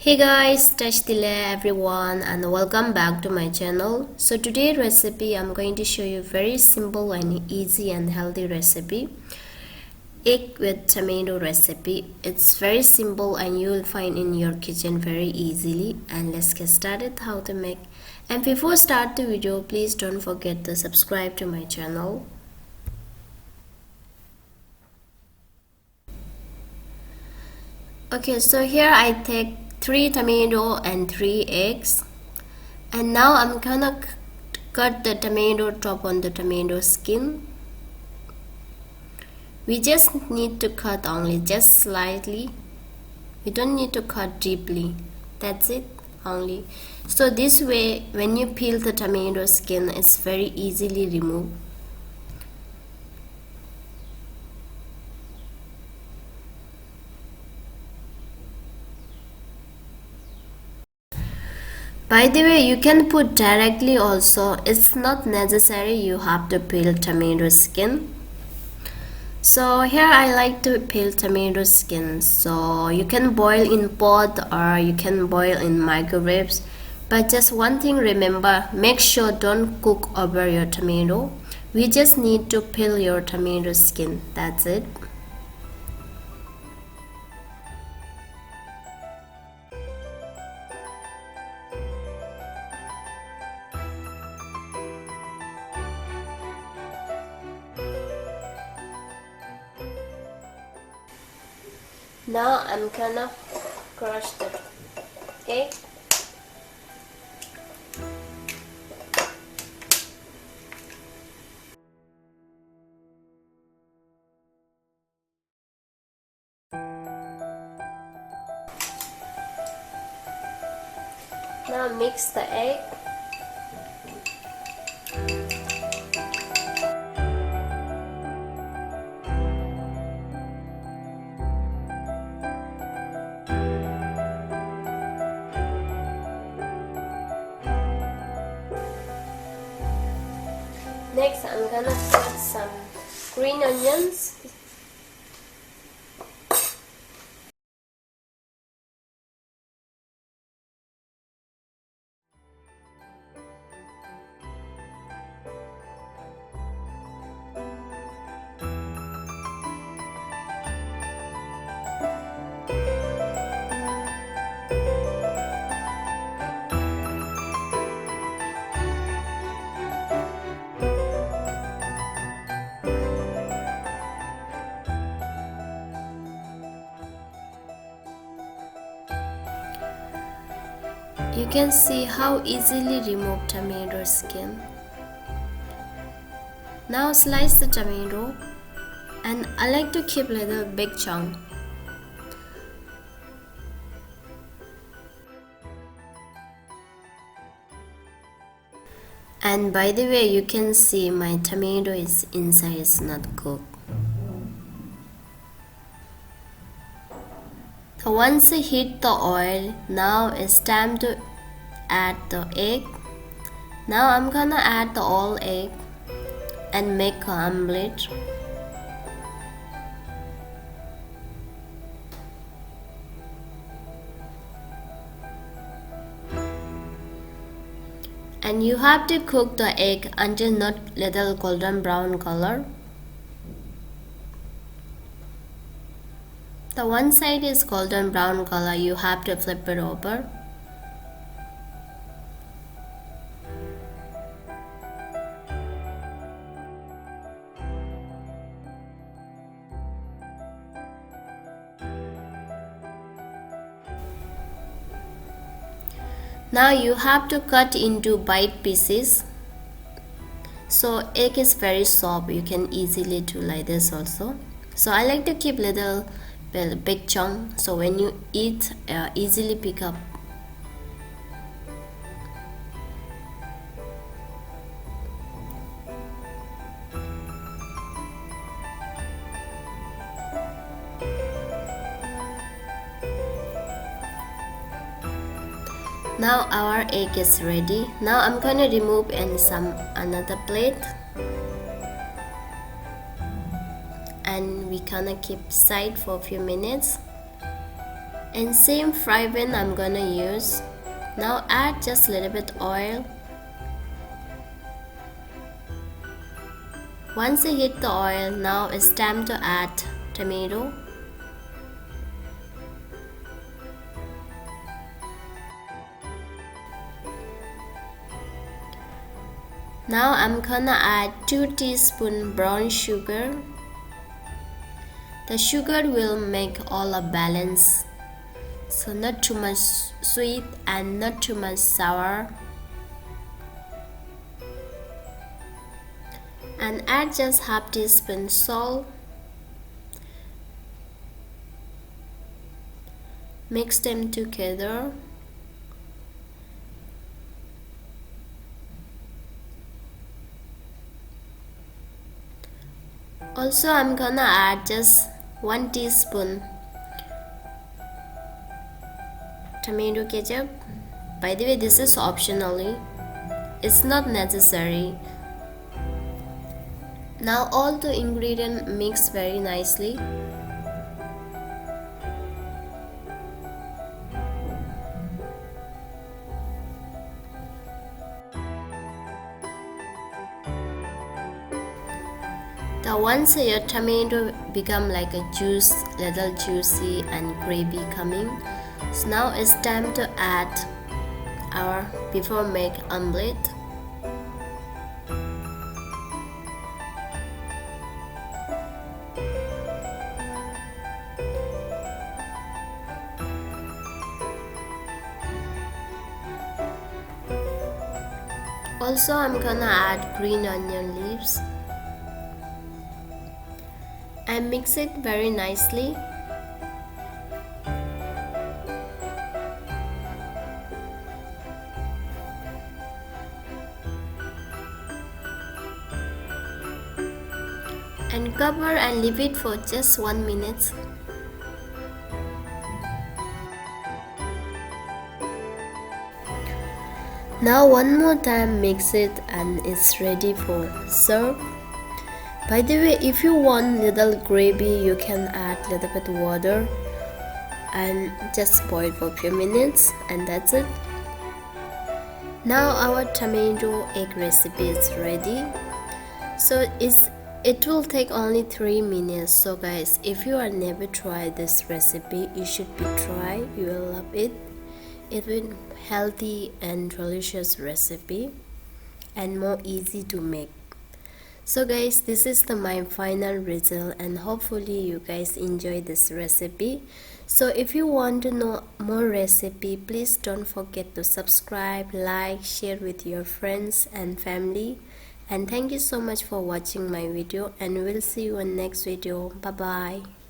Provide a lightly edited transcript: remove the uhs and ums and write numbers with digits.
Hey guys, Tashdile everyone and welcome back to my channel. So today's recipe I'm going to show you very simple and easy and healthy recipe. Egg with tomato recipe. It's very simple and you will find in your kitchen very easily. And let's get started how to make. And before start the video, please don't forget to subscribe to my channel. Okay, so here I take 3 tomato and 3 eggs, and now I'm gonna cut the tomato top on the tomato skin. We just need to cut only just slightly. We don't need to cut deeply. That's it only. So this way when you peel the tomato skin, it's very easily removed. By the way, you can put directly also. It's not necessary you have to peel tomato skin. So here I like to peel tomato skin. So you can boil in pot or you can boil in microwaves. But just one thing remember, make sure don't cook over your tomato. We just need to peel your tomato skin. That's it. Now I'm gonna crush the egg. Now mix the egg. Next, I'm gonna cut some green onions. You can see how easily remove tomato skin. Now slice the tomato, and I like to keep little big chunk. And by the way, you can see my tomato is inside is not cooked. So once you heat the oil, now it's time to add the egg. Now I'm gonna add the all egg and make an omelette. And you have to cook the egg until not little golden brown color. The one side is golden brown color, you have to flip it over. Now you have to cut into bite pieces. So egg is very soft, you can easily do like this also. So I like to keep little big chunk, so when you eat easily pick up. Now our egg is ready. Now I'm gonna remove in some another plate, and we gonna keep side for a few minutes. And same fry pan I'm gonna use. Now add just a little bit oil. Once you heat the oil, now it's time to add tomato. Now I'm gonna add 2 teaspoons brown sugar. The sugar will make all a balance. So not too much sweet and not too much sour. And add just half teaspoon salt. Mix them together. Also I'm gonna add just 1 teaspoon tomato ketchup. By the way, this is optionally. It's not necessary. Now all the ingredients mix very nicely. Now once your tomato become like a juice, little juicy and gravy coming, so now it's time to add our before make omelette. Also I'm gonna add green onion leaves and mix it very nicely. And cover and leave it for just 1 minute. Now one more time mix it and it's ready for serve. By the way, if you want little gravy, you can add little bit water and just boil for a few minutes, and that's it. Now our tomato egg recipe is ready. So it will take only 3 minutes. So guys, if you are never tried this recipe, you should be try. You will love it. It will healthy and delicious recipe and more easy to make. So guys, this is my final result, and hopefully you guys enjoy this recipe. So if you want to know more recipe, please don't forget to subscribe, like, share with your friends and family. And thank you so much for watching my video, and we'll see you in next video. Bye bye.